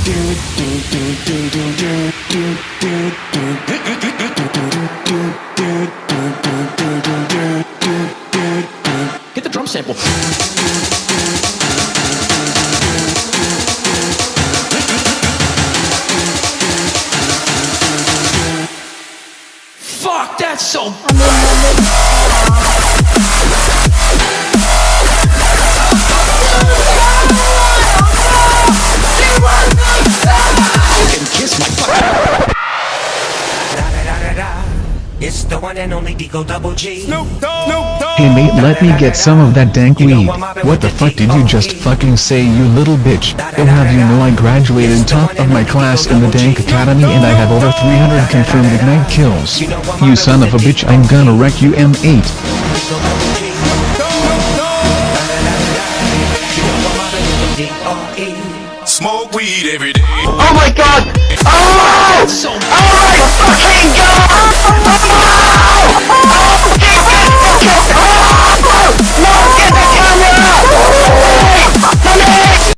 Get the drum sample. Fuck, that's so. Kiss my fucking. It's the one and only Digo Double G. Hey mate, let me get some of that dank weed. What the fuck did you just fucking say, you little bitch? You'll have you know I graduated top of my class in the Dank Academy and I have over 300 confirmed ignite kills. You son of a bitch, I'm gonna wreck you M8. Smoke weed every day. Oh my god!